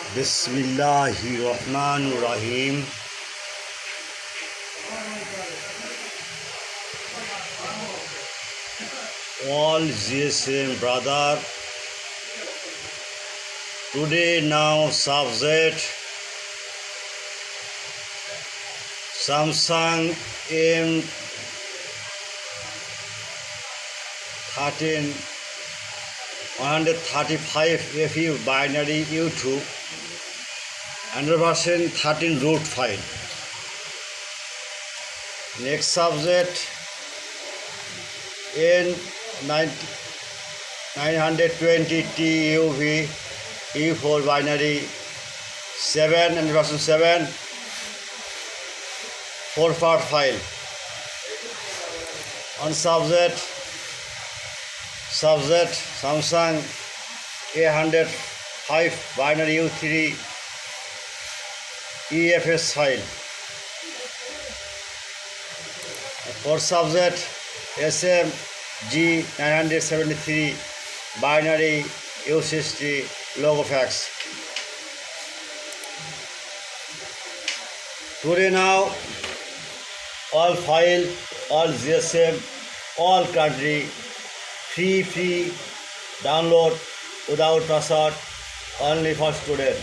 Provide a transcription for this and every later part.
Bismillahirrahmanirrahim. All GSM brother, today now subject Samsung M135FU binary U2 and version 13 root file. Next subject N920TUV E4 binary 7 and version 7 4-part file. On subject Samsung A105 binary U3 EFS file. For subject SMG973 binary U60 logo fax. Today now all file, all GSM, all country free download without password, only for student.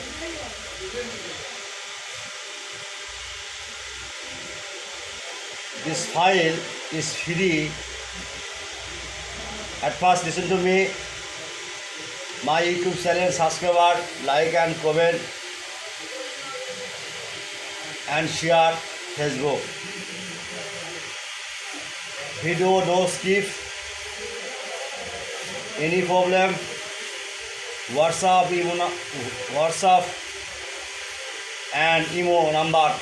This file is free. At first listen to me, my YouTube channel, subscribe, like and comment and share Facebook. Video no skip. Any problem, WhatsApp and email number,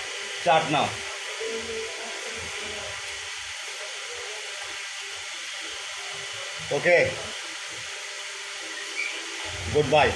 chat now. Okay, goodbye.